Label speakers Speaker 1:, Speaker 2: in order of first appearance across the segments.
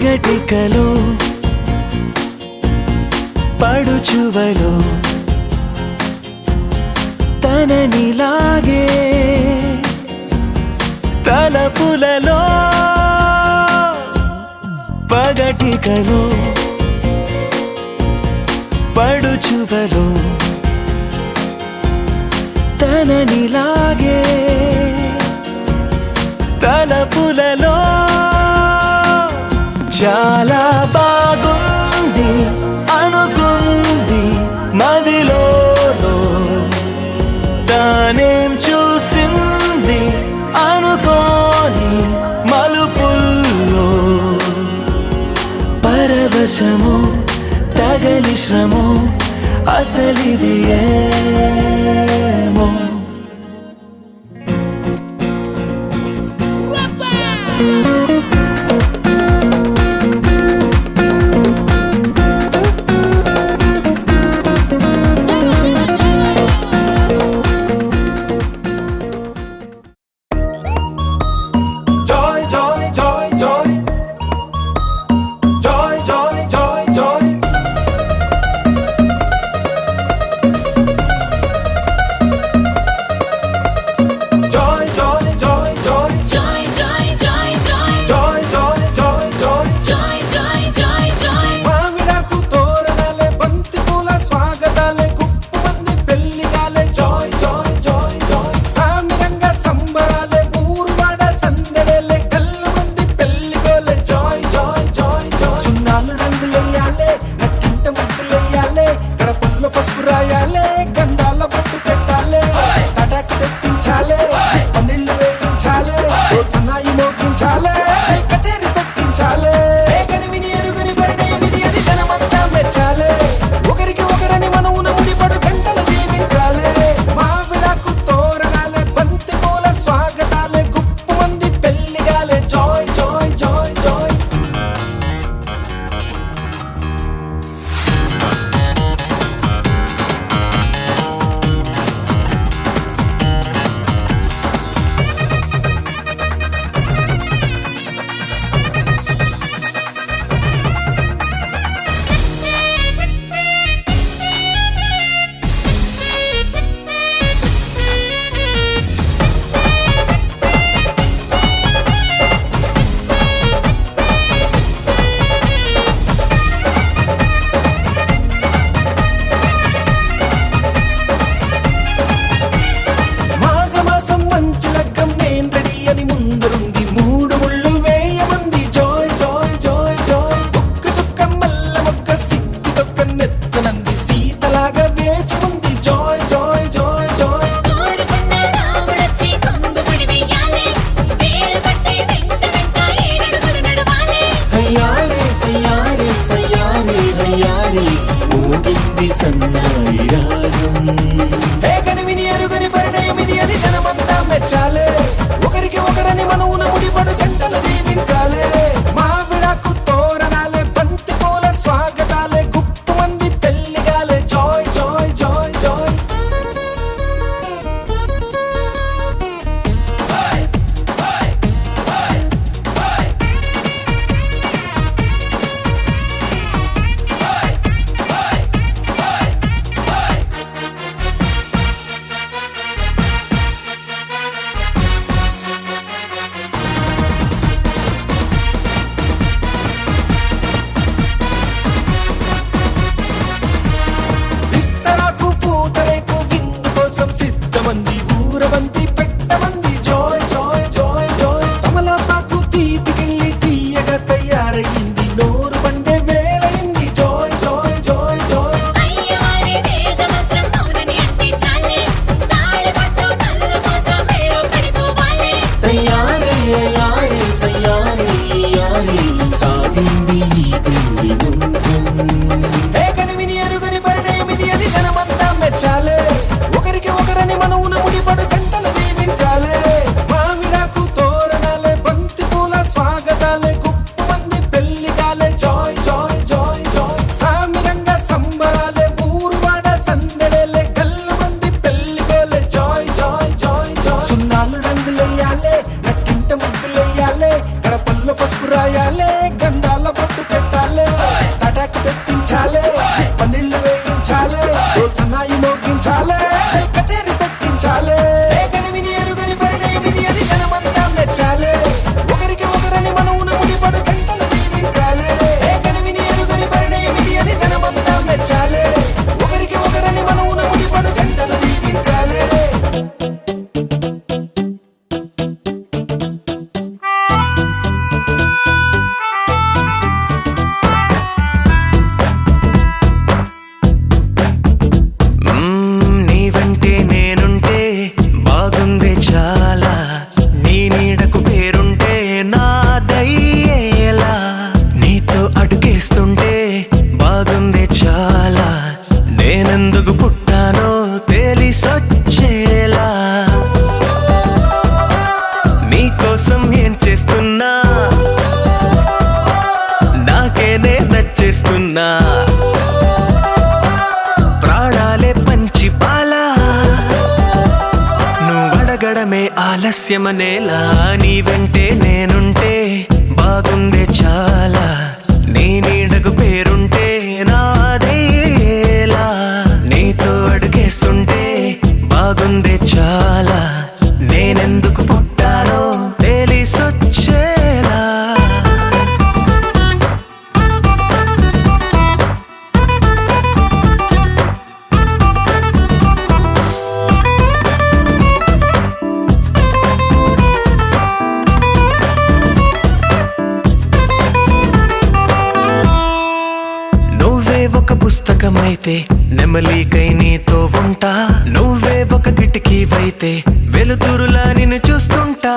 Speaker 1: పగటికలో పడుచువలో తననిలాగే తలపులలో పగటికలో పడుచువలో తననిలాగే తలపులలో చాలా బాగుంది అనుకుంది మదిలో తానేం చూసింది అనుకోని మలుపుల్లో పరవశము తగలి శ్రమో అసలిది ఏమో ఆలస్యమనేలా నీ వెంటే నేనుంటే బాగుందే చాలా, నీ నీడకు పేరుంటే నాదేలా, నీతో అడుగేస్తుంటే బాగుందే చాలా, నేనెందుకు పుట్టానో తెలిసొచ్చేలా. ఒక పుస్తకమైతే నెమలికై నీతో ఉంటా, నువ్వే ఒక కిటికీవైతే వెలుతురులా నిన్ను చూస్తుంటా.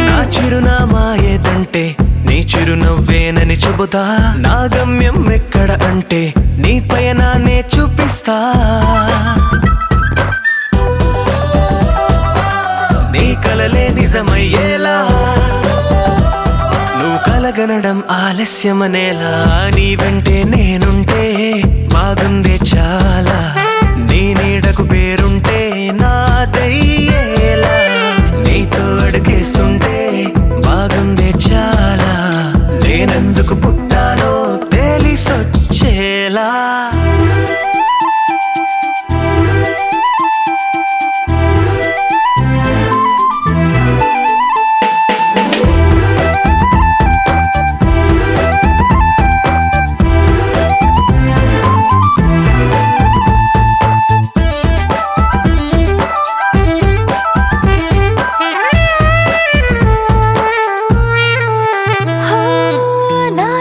Speaker 1: నా చిరునామా ఏదంటే నీ చిరునవ్వేనని చెబుతా, నా గమ్యం ఎక్కడ అంటే నీ పయనాన్నే చూపిస్తా. నీ కలలే నిజమయ్యేలా నువ్వు కలగనడం ఆలస్యమనేలా, నీ వెంటే నేనుంటే బాగుందే చాలా, నీ నీడకు పేరుంటే నాదయ్యేలా, నీతో అడుగేస్తుంటే బాగుందే చాలా, నేనెందుకు పుట్టానో తెలిసొచ్చేలా.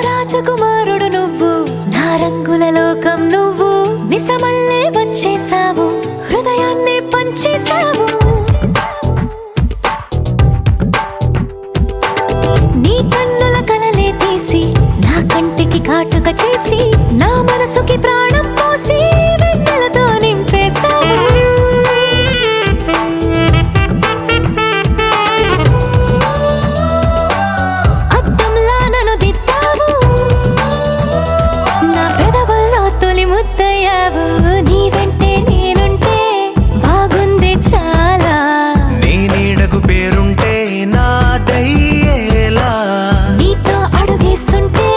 Speaker 2: రాజకుమారుడు నువ్వు, నా రంగుల లోకం నువ్వు, నిజమల్లే వచ్చేసావు, హృదయాన్ని పంచేసావు. నీ కన్నుల కలలే తీసి నా కంటికి కాటుక చేసి, నా మనసుకి ప్రాణం పోసి వెన్నెలతో నింపేశావు. నీ వెంటే నేనుంటే బాగుందే చాలా,
Speaker 1: నీ నీడకు పేరుంటే నాదయ్యేలా,
Speaker 2: నీతో అడుగేస్తుంటే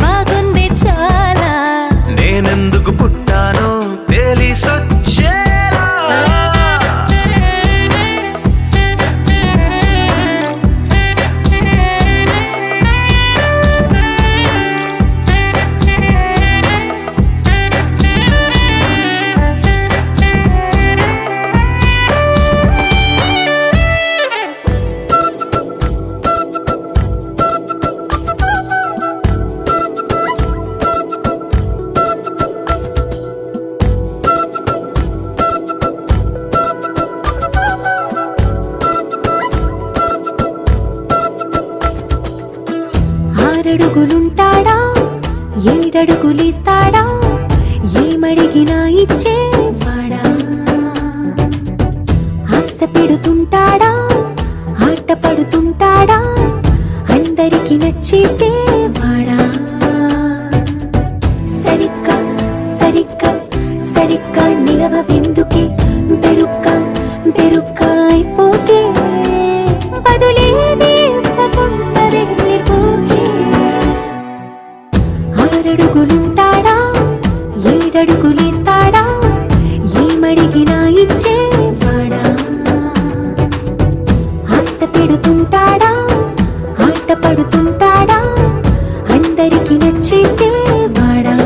Speaker 2: బాగుందే చాలా,
Speaker 1: నేనెందుకు పుట్టానో తెలిసొచ్చేలా.
Speaker 2: ఆరడుగులుంటాడా, ఏడడుగులిస్తాడా, ఏమడిగినా ఇచ్చేవాడా, ఆశ పెడుతుంటాడా, ఆట పడుతుంటాడా, అందరికి నచ్చేసేవాడా. సరిగ్గా సరిగ్గా సరిగ్గా నిలవెందుకే, బెరుక్క బెరుక్క అయిపోకే, బదులేది ఇవ్వకుండా వెళ్ళిపోకే. ఆరడుగులుంటాడా, ఏడడుగులేస్తాడా, ఏమడిగినా ఇచ్చేవాడా, ఆశ పెడుతుంటాడా, ఆట పడుతుంటాడా, అందరికి నచ్చేసేవాడా.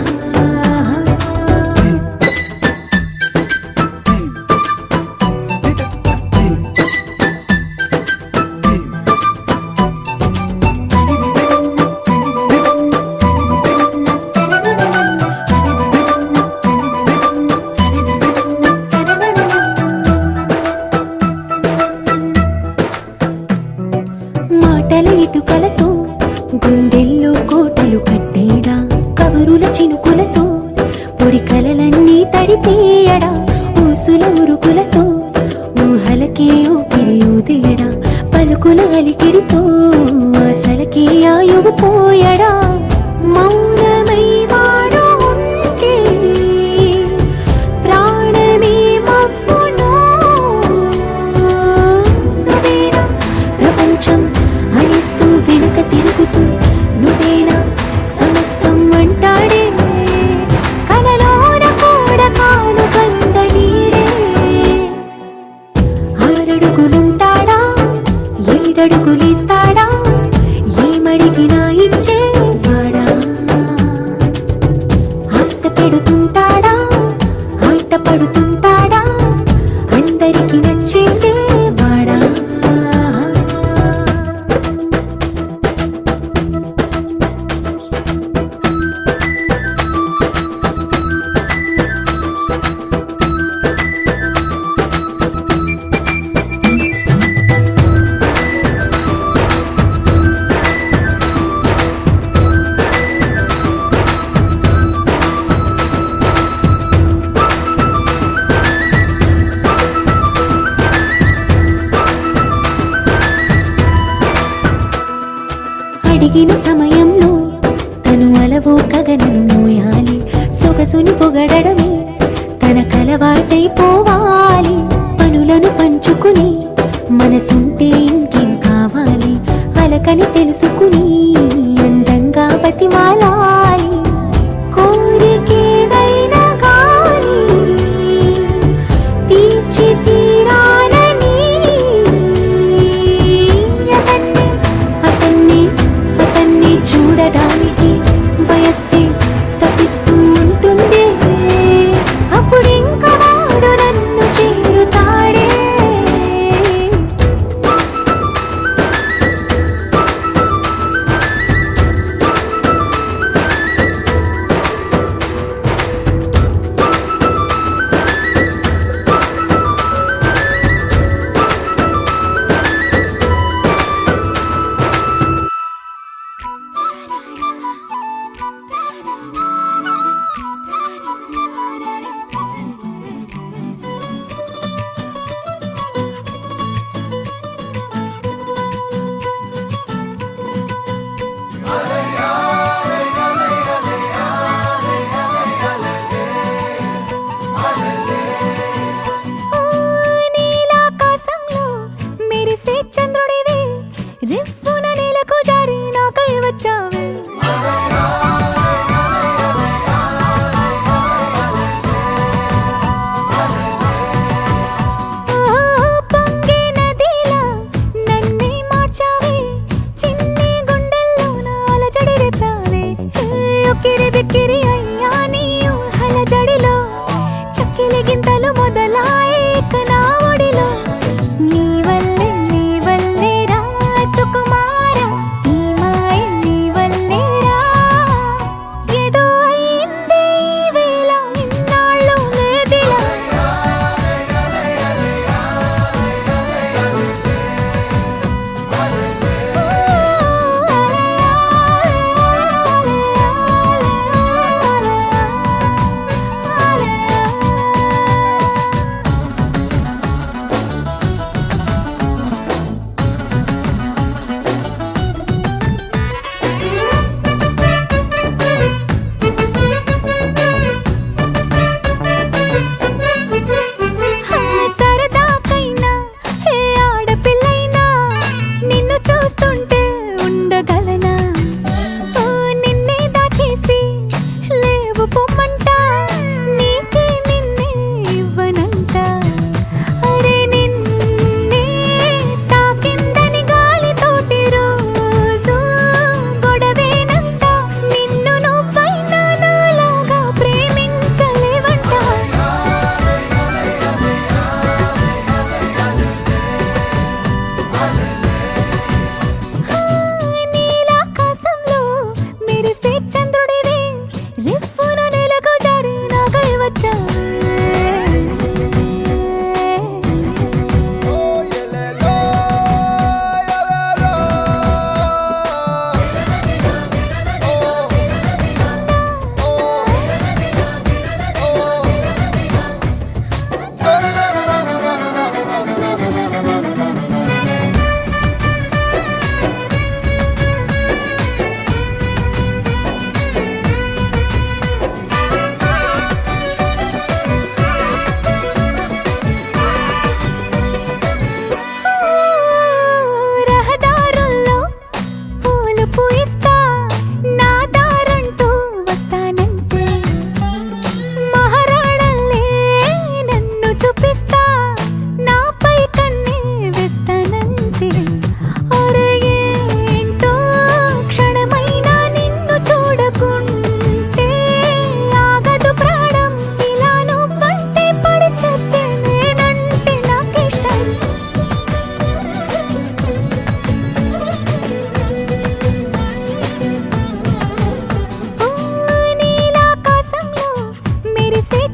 Speaker 2: మాటల ఇటుకలతో గుండెల్లో కోటలు కట్టేడా, కవరుల చినుకులతో పొడి కలలన్నీ తడిపేయడా, ఊసుల ఉరుకులతో ఊహలకే ఊపిరి ఊదేయడా, పలుకుల అలికిడితో ఆశలకే ఆయువు పోయడా. మౌనమై వాడు ఉంటే ప్రాణమే మవ్వునో, వెంట పడుతుంటాడా అందరికి నచ్చేసేవాడా అడిగిన సమయంలో తను అలవో గగనను మోయాలి సొగసుని పొగడమే తన కలవాటైపోవాలి పనులను పంచుకుని మనసుంటే ఇంకేం కావాలి అలకని తెలుసుకుని అందంగా బతిమాలాలి కోరికేదైనా గాని తీర్చి తీరాలని అతన్ని చూడడానికి వయస్సే తప్పిస్తూ ఉంటుంది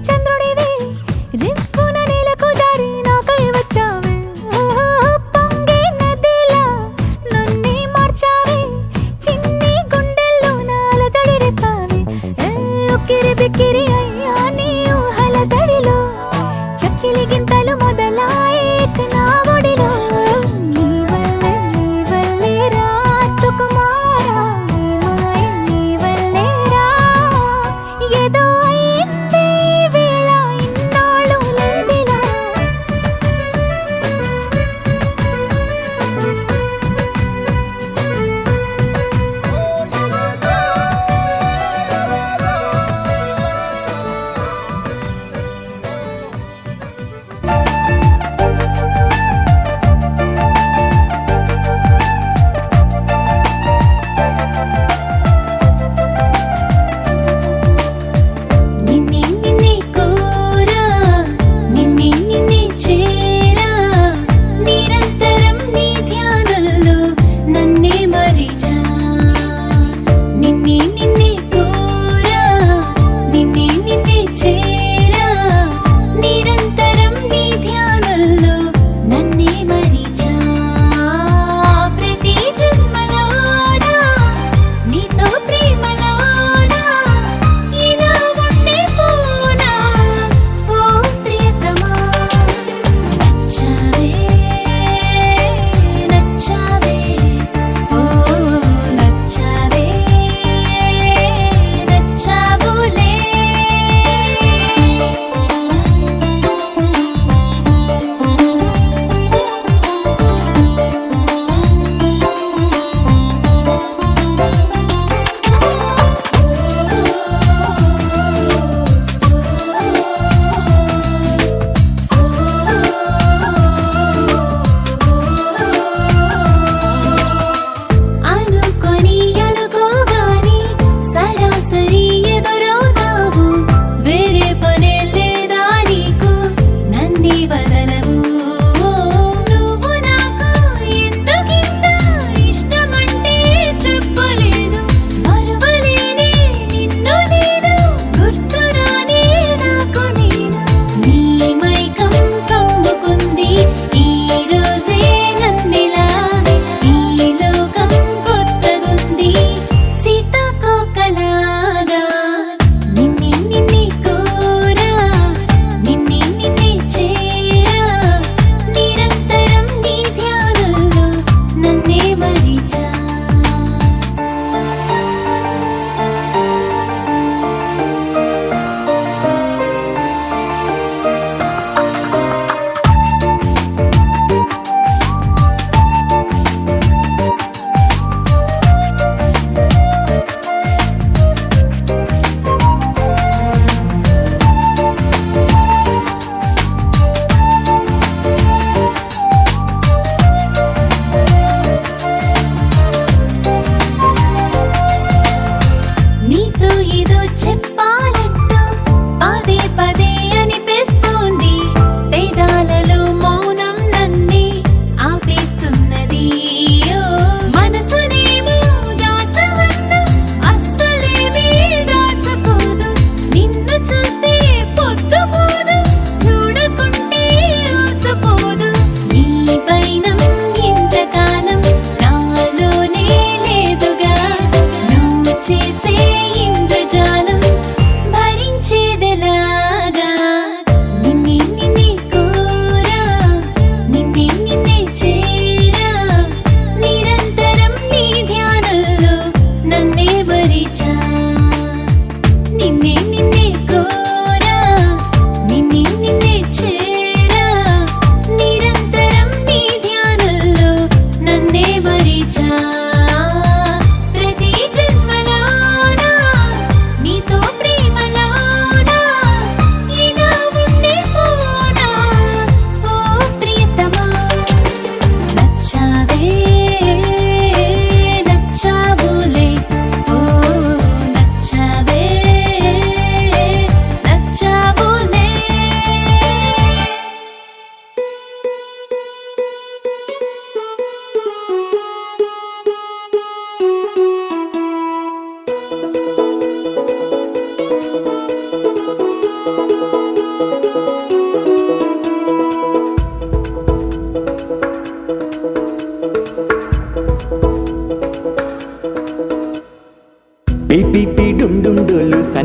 Speaker 2: చంద్రుడివి రివ్వున నేలకు జారి నాకై వచ్చావే పొంగే నదిలా నన్నే మార్చావే చిన్ని గుండెల్లో నాలజడి రేపావే ఉక్కిరి బిక్కిరి అయ్యా నీ ఊహల జడిలో చక్కిలి గింతలు మొదలాయేక నా ఒడిలో నీ వల్లే రా సుకుమారా నీ వల్లే రా ఏదో అయింది ఈ వేళ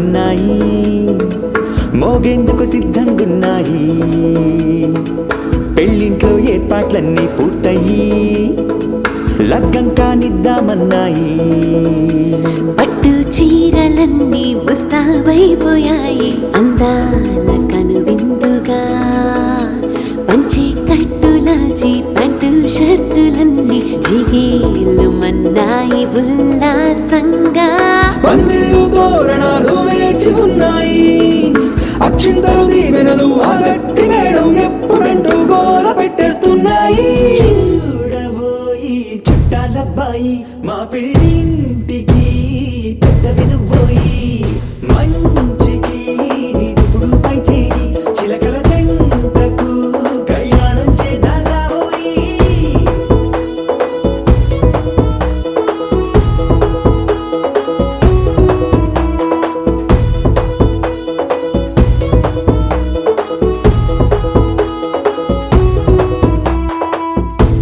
Speaker 3: సన్నాయి మోగేందుకు సిద్ధంగున్నాయి. పెళ్ళింట్లో ఏర్పాట్లన్నీ పూర్తయి లగ్గం కానిద్దామన్నాయి.
Speaker 2: పట్టు చీరలన్నీ ముస్తాబైపోయాయి అందాల కనువిందుగా. పంచి కట్టులాచి ప్యాంటు షర్టులన్నీ జిగేలు మన్నాయి ఉల్లాసంగా.
Speaker 3: పందిళ్ళు తోరణాలు వేచి ఉన్నాయి, అక్షింతలు దీవెనలు ఆ గట్టి మేడం ఎప్పుడంటూ గోల పెట్టేస్తున్నాయి. చూడబోయి చుట్టాలబ్బాయి మా పెళ్ళింటికి పెద్ద వినుబోయి. మంచికి నిదుపుడు పై చేయి చిలకల జంటకు కళ్యాణం చేద్దాం రాబోయి.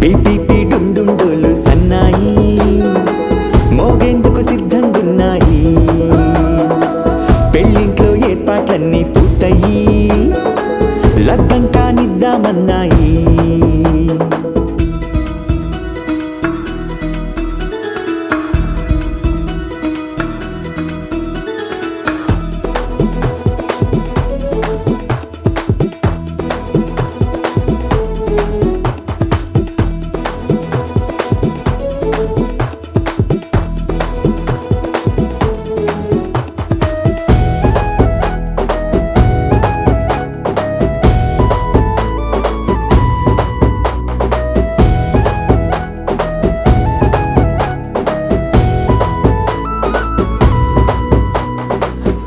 Speaker 3: పిపిపి డుండుండోలు సన్నాయి మోగేందుకు సిద్ధంగున్నాయి. పెళ్ళింట్లో ఏర్పాట్లన్నీ పూర్తయి లగ్గం కానిద్దామన్నాయి.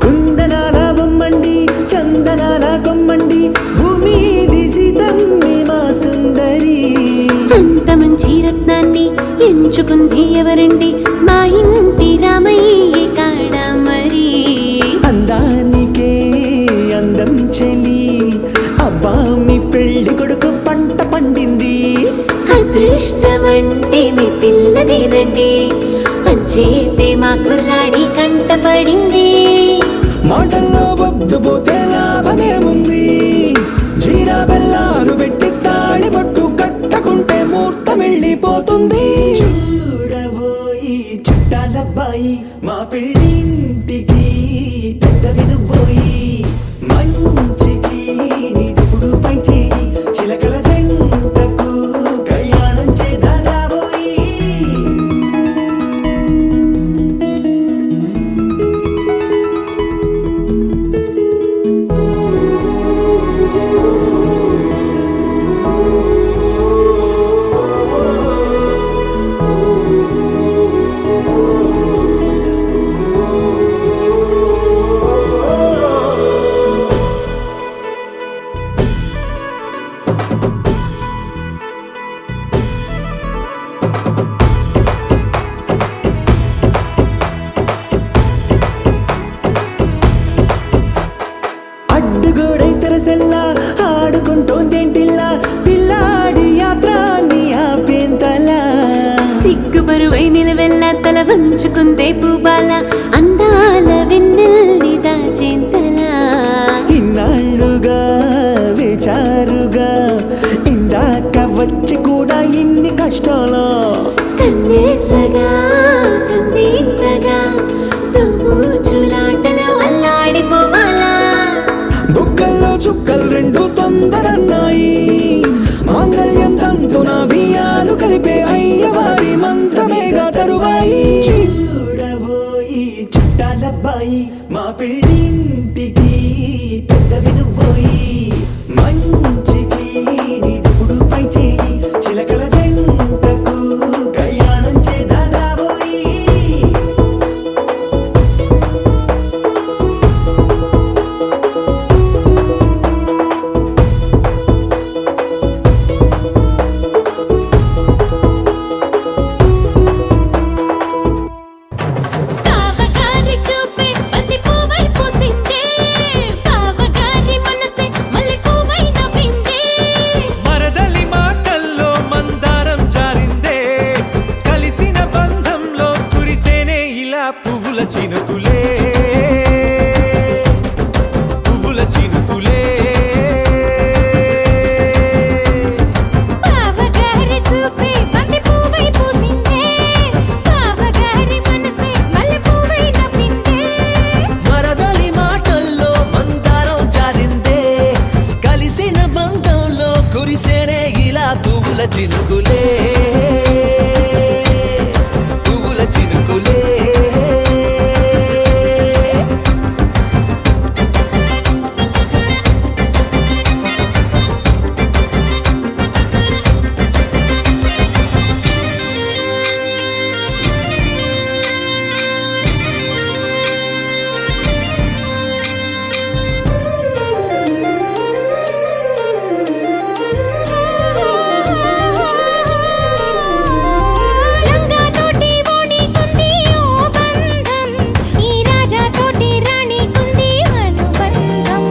Speaker 3: కుందనాల బొమ్మండి చందనాల కొమ్మండి భూమి దిశితమ్మి మా సుందరి.
Speaker 2: అంత మంచి రత్నాన్ని ఎంచుకుంది ఎవరండి? మా ఇంటి రామయ్య కాడ మరి.
Speaker 3: అందానికే అందం చెలి అబ్బా మీ పెళ్లి కొడుకు పంట పండింది.
Speaker 2: అదృష్టమంటే మీ పిల్లదేనండి, అంచేతే మా కుర్రాడి కంటపడింది.
Speaker 3: మాటల్లో బొద్దుపోతే లాభమేముంది, జీరా బెల్లాలు పెట్టి తాళి పట్టు కట్టకుంటే ముహూర్తం వెళ్ళిపోతుంది. చూడబోయి చుట్టాలబ్బాయి మా పెళ్ళింటికి పెద్ద వినుబోయి. మంచికి నిదుపుడు పై చేయి చిలకల జంటకు కళ్యాణం చేద్దాం రాబోయి. అడ్డుగోడై తెరసెల్లా ఆడుకుంటోందేంటిల్లా పిల్లాడి యాత్ర నీ ఆపేంతలా.
Speaker 2: సిగ్గుబరువై నిలవెల్లా తల వంచుకుందే పూబాల అందాల వెన్నెల్ని దాచేంతలా.
Speaker 3: ఇన్నాళ్ళుగా వేచారుగా ఇందాక వచ్చి కూడా ఇన్ని కష్టాలా.
Speaker 2: కన్నెర్రగా కందింతగా దుమ్ముచులాటలో అల్లాడిపోవాలా.
Speaker 3: బుగ్గల్లో చుక్కలు రెండు తొందరన్నాయి, మాంగళ్యం తంతున వియాలు కలిపే అయ్యవారి మంత్రమేగా తరువాయి. చూడబోయి చుట్టాలబ్బాయి మా పెళ్ళింటికి పెద్ద వినుబోయి. మంచికి నిదుపుడు పై చేయి చిలకల జంటకు కళ్యాణం చేద్దాం రాబోయి.
Speaker 1: కురిసేనే ఇలా పువ్వుల చినుకులే పువ్వుల చినుకులే
Speaker 2: లంగాతోటి ఓణీకుంది ఓ బంధం, ఈ రాజాతోటి రాణికుంది అనుబంధం.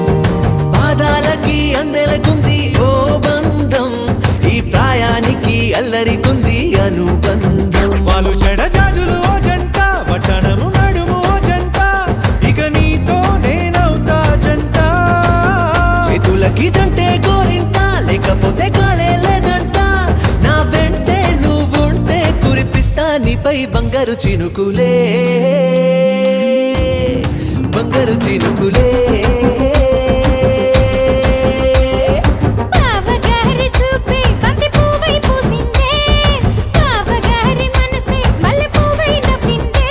Speaker 1: పాదాలకి అందెలకుంది ఓ బంధం ఈ ప్రాయానికి అల్లరికుంది అనుబంధం
Speaker 3: వాళ్ళు చెడజాజులు ఓ జంట వడ్డనము నడుము ఓ జంట ఇక నీతో నేనవుతా జంట
Speaker 1: చేతులకి జంటే గోరింట లేకపోతే కాలే లేదంట నా వెంటే నువ్వుంటే కురిపిస్తా నీపై బంగారు చినుకులే బంగారు చినుకులే
Speaker 2: బావగారి చూపే బంతి పువ్వై పూసిందే, బావగారి మనసే మల్లె పువ్వై నవ్విందే.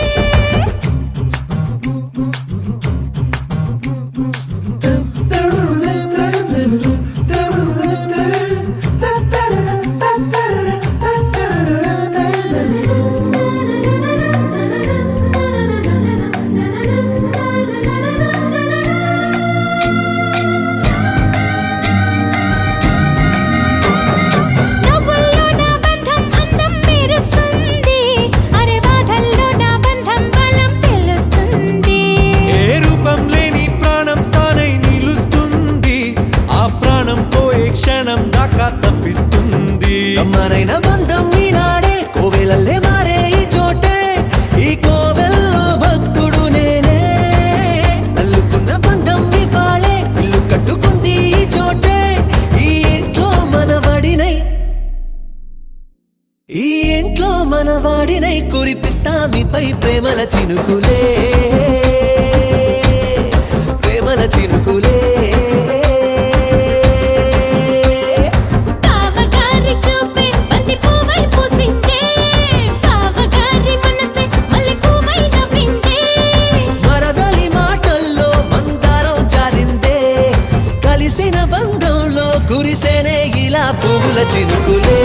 Speaker 2: నవ్వుల్లో నా బంధం అందం మెరుస్తుంది, అరే బాధల్లో నా బంధం బలం తెలుస్తుంది.
Speaker 3: ఏ రూపం లేని ప్రాణం తానై నిలుస్తుంది ఆ ప్రాణం పోయే క్షణం దాకా తప్పిస్తుంది
Speaker 1: అమ్మరైన బంధం ఈనాడే కోవెలల్లే మారే ఈ చోటే ఈ కోవెల్లో భక్తుడు నేనే అల్లుకున్న బంధం ఈ పాలే ఇల్లు కట్టుకుంది ఈ చోటే ఈ ఇంట్లో మనవాడినై ఈ ఇంట్లో మనవాడినై కురిపిస్తా మీపై ప్రేమల చినుకులే ప్రేమల చినుకులే
Speaker 2: బావగారి చూపే బంతి పువ్వై పూసిందే, బావగారి మనసే మల్లె పువ్వై నవ్విందే.
Speaker 1: మరదలి మాటల్లో మందారం జారిందే కలిసిన బంధంలో కురిసేనే ఇలా పువ్వుల చినుకులే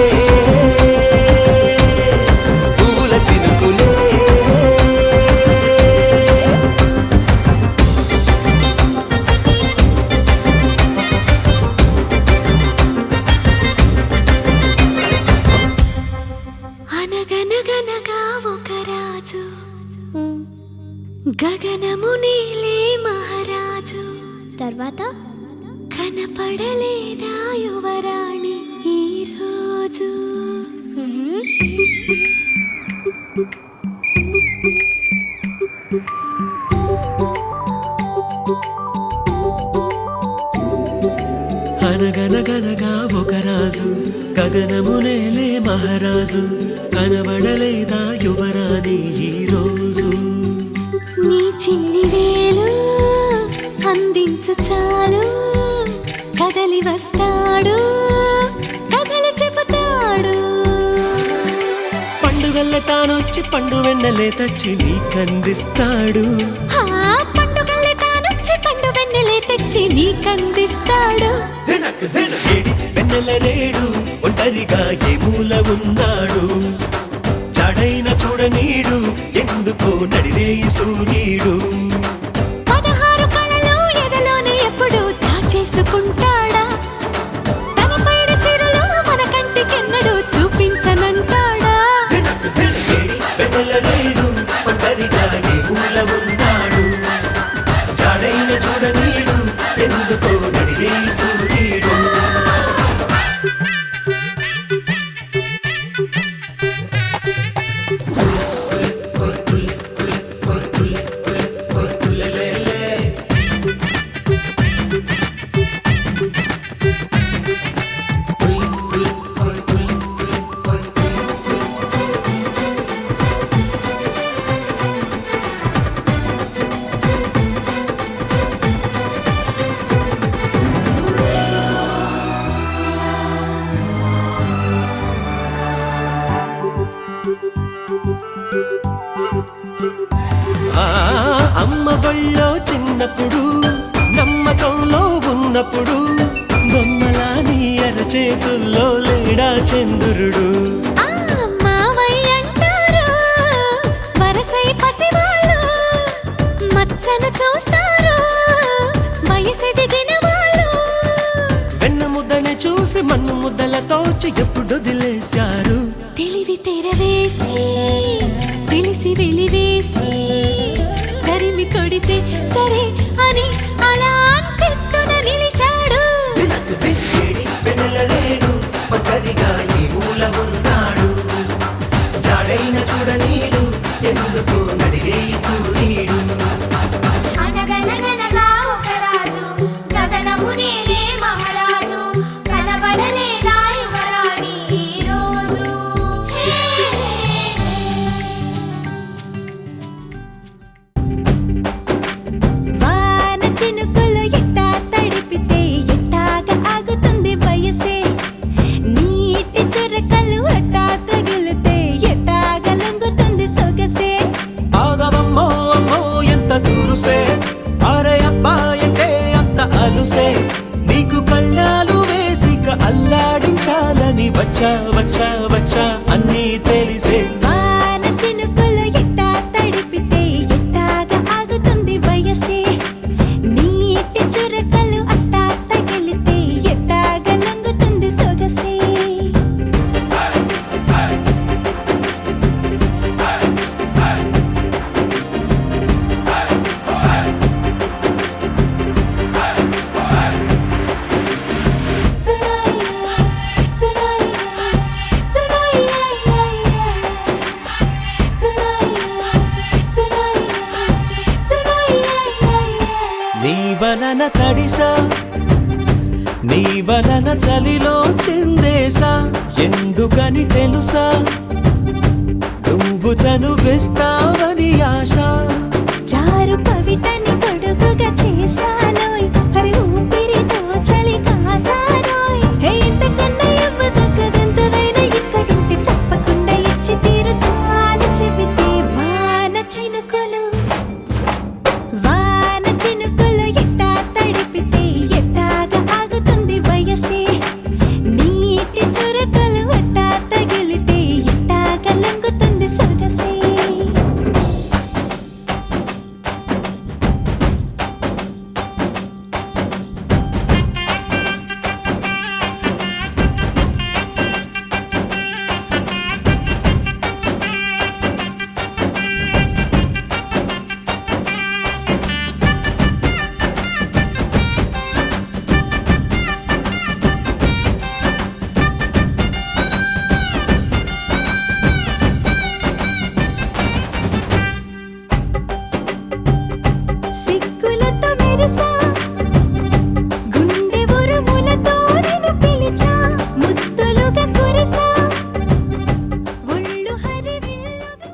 Speaker 1: పువ్వుల చినుకులే
Speaker 2: అనగనగనగా ఒక రాజు, గగనము నీలే మహారాజు. తర్వాత కనపడలేదా యువరాణి ఈ రోజు.
Speaker 1: అనగనగనగా ఒక రాజు గగనమునేలే మహారాజు కనబడలేదా యువరాణి ఈ రోజు
Speaker 2: నీ చిన్ని వేలు అందించు చాలు, కదలి వస్తాడు కథలు చెబుతాడు.
Speaker 1: పండుగల్ల తానొచ్చి పండు వెన్నెలే తెచ్చి నీకందిస్తాడు
Speaker 2: ఆ పండుగల్లే తానొచ్చి పండు వెన్నెలే తెచ్చి నీకందిస్తాడు.
Speaker 1: వెన్నెల రేడు ఒంటరిగా ఏ మూల ఉన్నాడు చాడైన చూడనీడు ఎందుకో నడిరేయి సూర్యుడు
Speaker 2: 16 కళలు ఎదలోనే ఎప్పుడు దాచేసుకుంటాడా, తన పైన సిరులు మన కంటికెన్నడూ చూపించనంటాడా.
Speaker 1: వెన్నెల రేడు ఒంటరిగా ఏ మూల ఉన్నాడు చాడైన చూడనీడు ఎందుకో నడిరేయి సూర్యుడు
Speaker 3: ఒళ్ళో చిన్నప్పుడు నమ్మకంలో ఉన్నప్పుడు బొమ్మలా నీ అరచేతుల్లో లేడా చంద్రుడు
Speaker 2: ఆ మావయ్య అంటారు వరసై పసివాళ్ళు మచ్చను చూస్తారు వయసెదిగిన వాళ్ళు
Speaker 3: వెన్న ముద్దనే చూసి మన్ను ముద్దలతో ఎప్పుడు వదిలేశారు
Speaker 2: తెలివి తెరవేసి తెలిసి వెలివేసి తరిమి కొడితే సరే అని అలా అంతెత్తున నిలిచాడు
Speaker 1: వెన్నెలలేడు ఒక్కరిగా ఈ మూల ఉన్నాడు జాడైన చూడనీడు ఎందుకు నడిగే సూర్యుడు
Speaker 4: అనగనగనగా ఒక రాజు గగనము నేలే మహారాజు కనబడలేదా యువరాణి ఈ రోజు
Speaker 2: వాన చినుకులు ఎట్టా తడిపితే ఎట్టాగా ఆగుతుంది వయసే నీటి చురకలు అట్టా తగిలితే ఎట్టాగా లొంగుతుంది సొగసే
Speaker 3: ఆగవమ్మో అమ్మో ఎంత దూరుసే అరే అబ్బాయంటే అంత అలుసే నీకు కళ్ళాలు వేసిక అల్లాడించాలని వచ్చా వచ్చా వచ్చా అన్నీ తెలిసే
Speaker 2: వాన చినుకులు ఎట్టా తడిపితే ఎట్టాగా ఆగుతుంది వయసే నీటి చురకలు అట్టా తగిలితే ఎట్టాగా లొంగుతుంది సొగసే
Speaker 3: నీ వలన తడిసా నీ వలన చలిలో చిందేసా ఎందుకని తెలుసా నువ్వు చనువిస్తావని ఆశ
Speaker 2: చారు పవిటని కొడుకుగా చేశానోయ్ హరి ఊపిరితో చలి కాసారోయ్ హే ఇంతకన్నా ఇవ్వదగ్గదెంతదైనా ఇక్కడుంటే తప్పకుండా ఇచ్చి తీరుతాను చెబితే వాన చినుకులు ఎట్టా తడిపితే ఎట్టాగా ఆగుతుంది వయసే నీటి చురకలు అట్టా తగిలితే ఎట్టాగా లొంగుతుంది సొగసే సిగ్గులతో మెరిసా గుండె ఉరుములతో నిన్ను పిలిచా ముద్దులుగా కురిసా ఒళ్ళు హరివిల్లుగా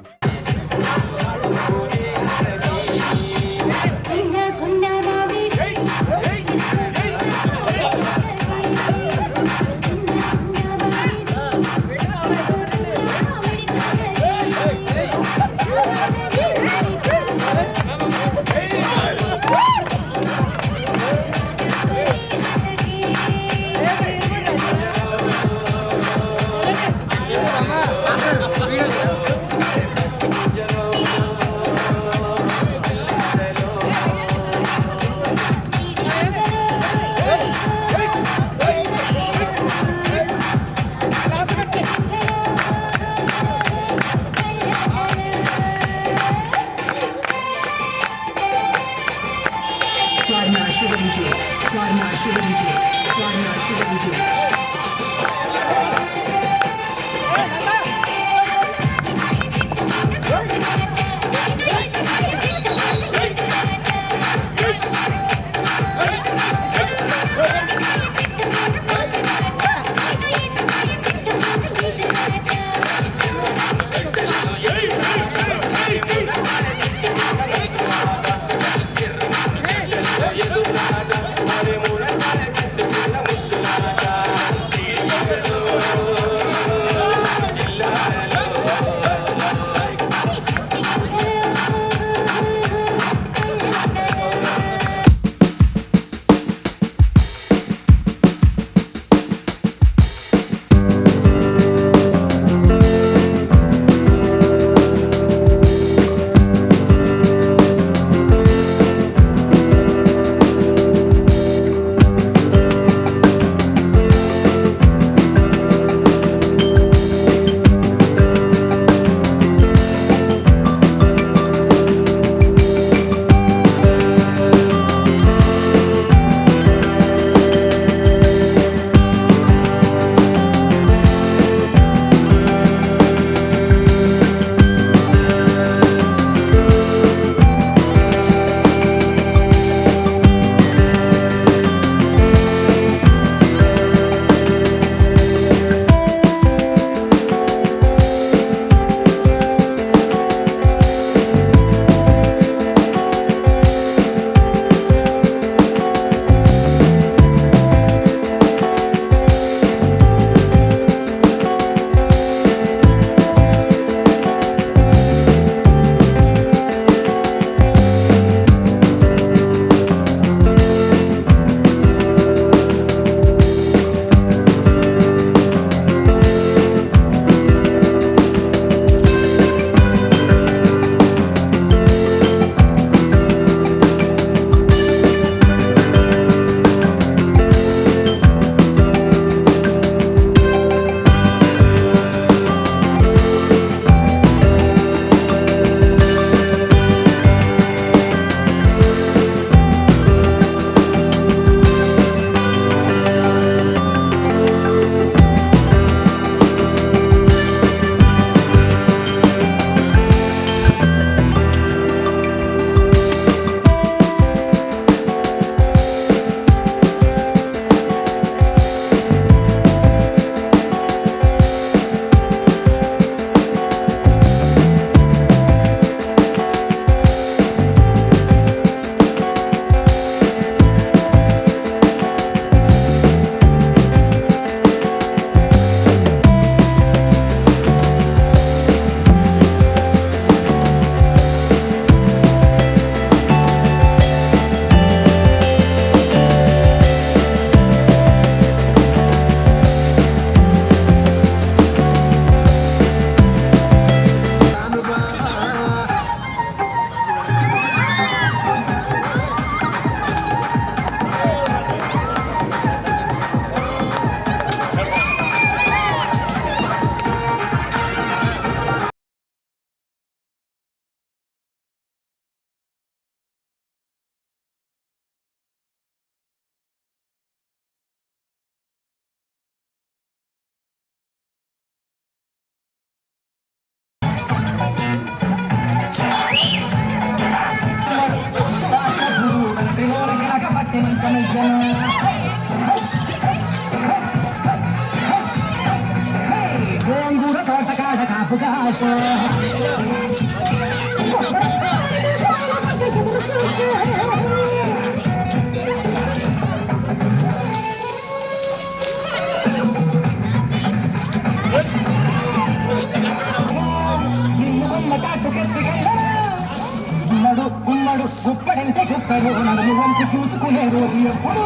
Speaker 5: గుమ్మడు గుమ్మడు గుప్పడంటే చెప్పడు నన్ను వంపు చూసుకునే రోజు ఎప్పుడు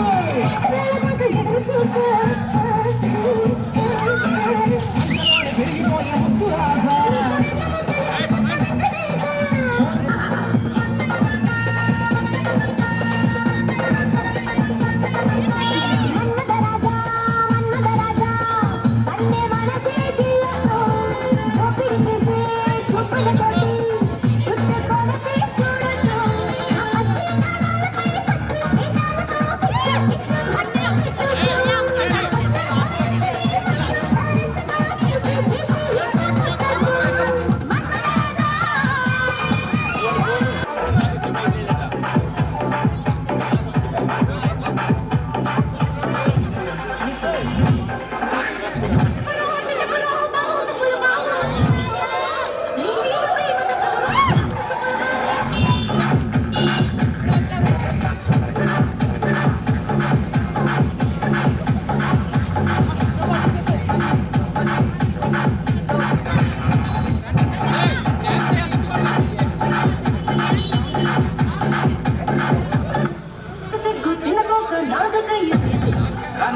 Speaker 5: పెరిగిపోయే ముద్దు రాజా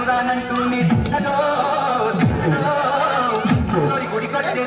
Speaker 5: రానంటూ నీ సిద్ధలో గుడి కట్టే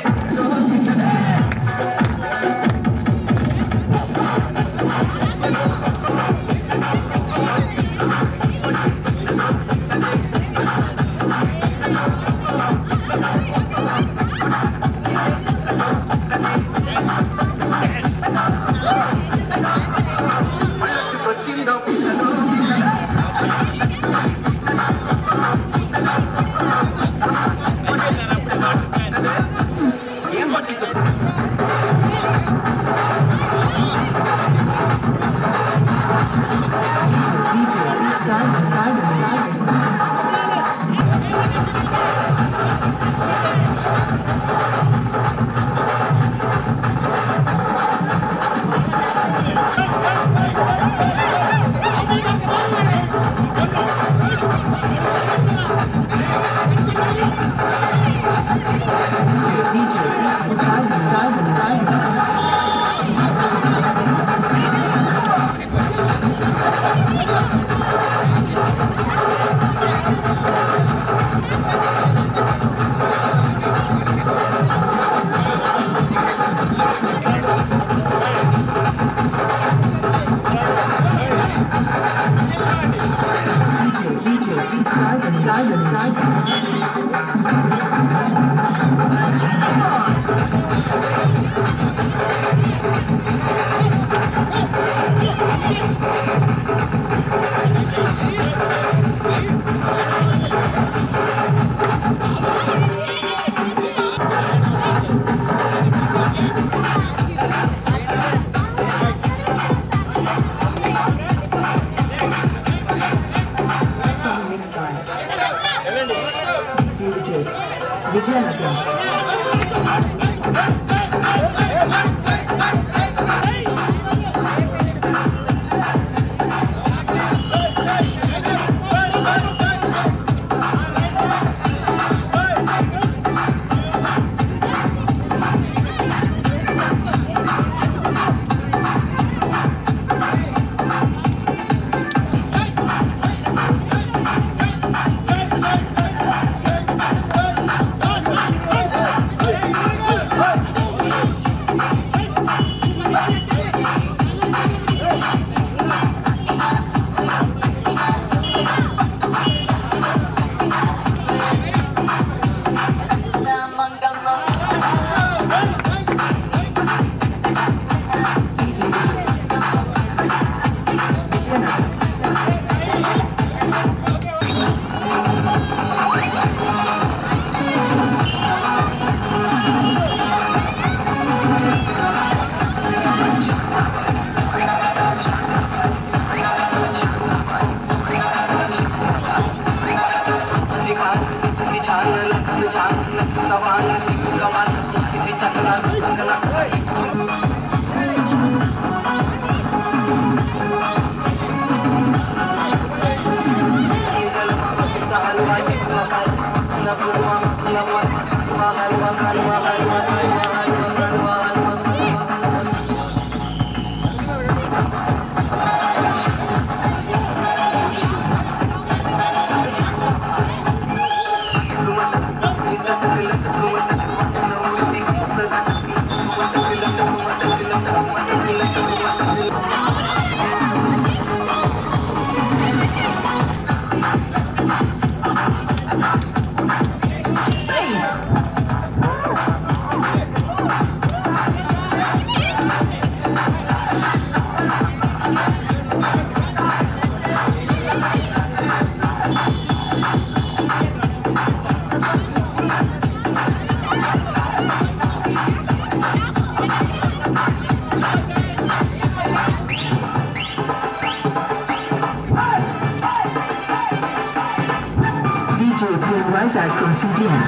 Speaker 6: DJ Pin Rizak from Sudia.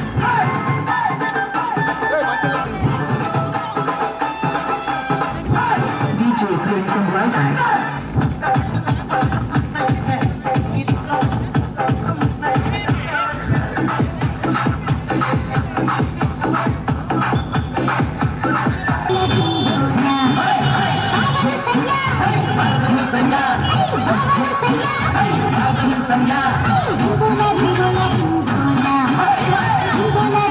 Speaker 6: DJ Pin from Rizak.
Speaker 4: Bola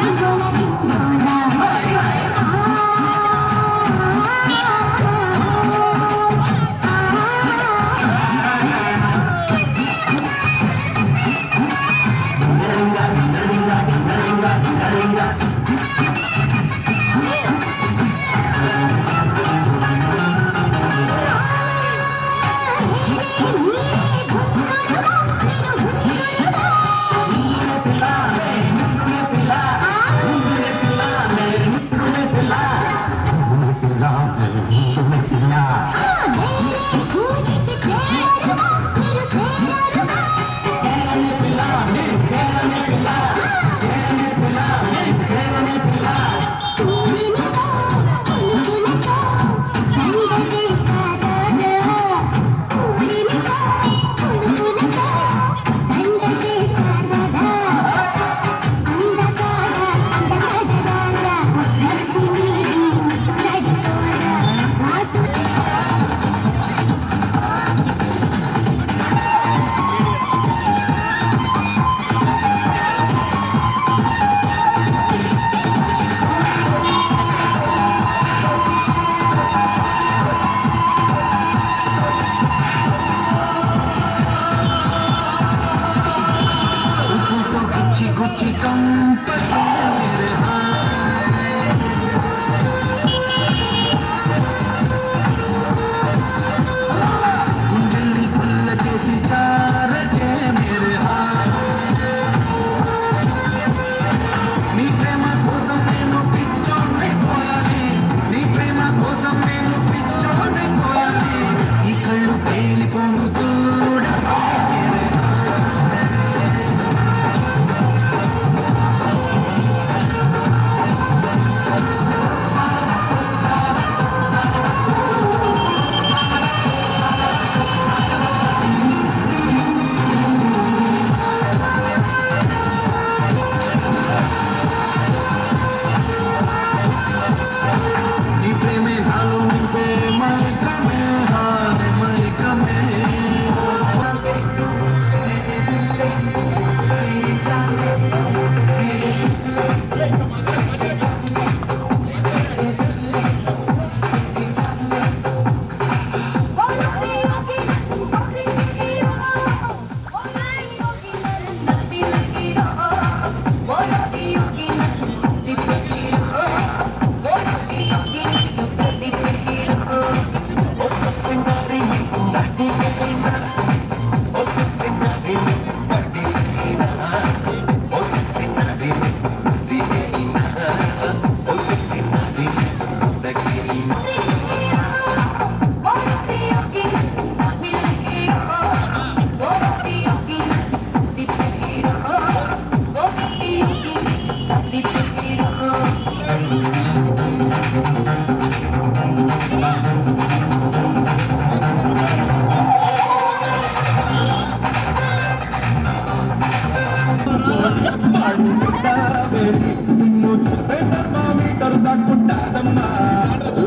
Speaker 5: పెట్టావేది నిన్ను చెప్పే థర్మామీటర్ దాక్కుంటాదమ్మా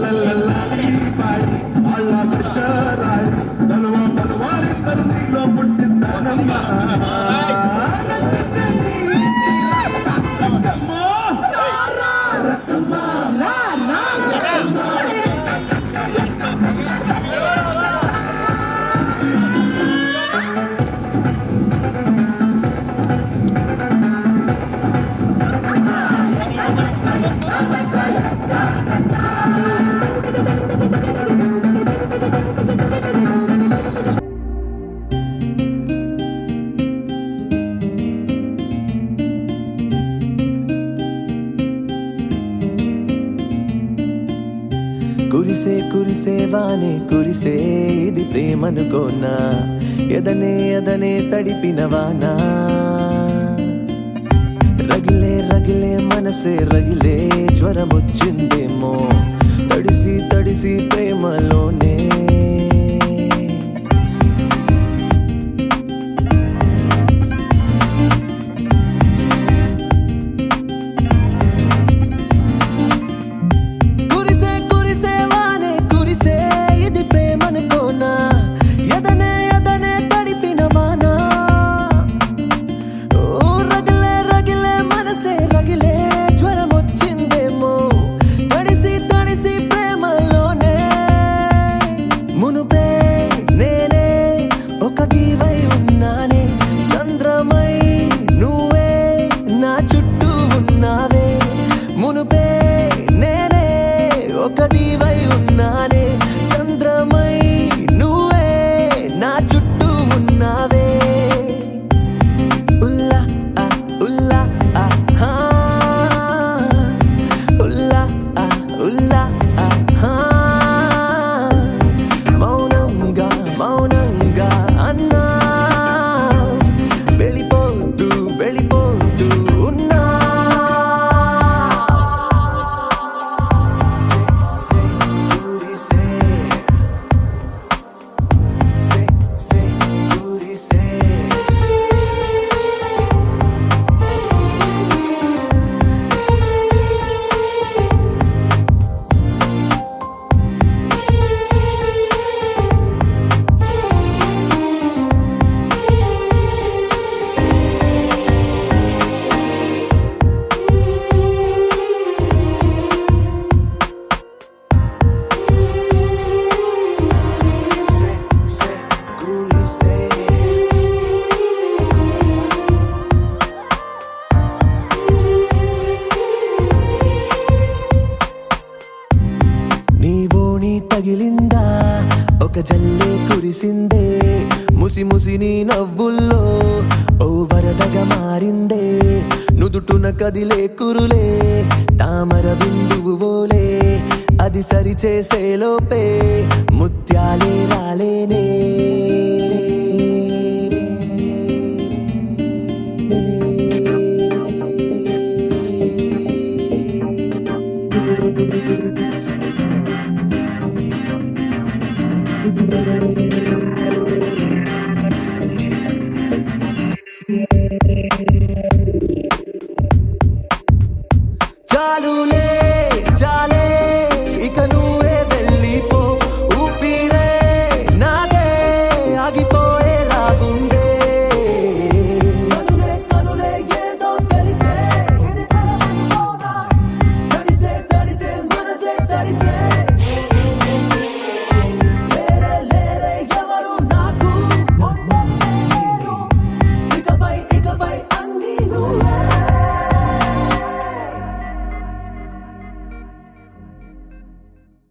Speaker 5: లల్లల్లాడి పాడి వాళ్ళ పెట్టరాడి సలువ బలవారిద్దరు నీలో పుట్టిస్తానమ్మా
Speaker 1: కురిసే కురిసే వానే కురిసే ఇది ప్రేమనుకోనా ఎదనే ఎదనే తడిపిన వానా రగిలే రగిలే మనసే రగిలే జ్వరమొచ్చిందేమో తడిసి తడిసి ప్రేమలోనే కురిసే కురిసే వానే కురిసే ఇది ప్రేమనుకోనా ఎదనే ఎదనే తడిపిన వానా ఓ రగిలే రగిలే మనసే రగిలే జ్వరమొచ్చిందేమో తడిసి తడిసి ప్రేమలోనే మునుపే నేనే ఒక గీవై ఉన్నానే సంద్రమై నువ్వే నా చుట్టూ ఉన్నావే మునుపే నేనే ఒక దీవై ఉన్నానే సంద్రమై నువ్వే నా చుట్టూ ఉన్నావే ఉల్లా ఆ ఉల్లా ఆ హా ఉల్లా ఆ ఉల్లా ఆ హా మౌనంగా మౌనంగా అన్నా వెళ్ళిపోతూ వెళ్ళిపోతూ ఉన్నా నీవోని తగిలిందా ఒక జల్లే కురిసిందే ముసి ముసి నీ నవ్వుల్లో ఓ వరదగా మారిందే నుదుటున కదిలే కురులే తామర బిందువు ఓలే అది సరి చేసే లోపే ముత్యాలే రాలేనే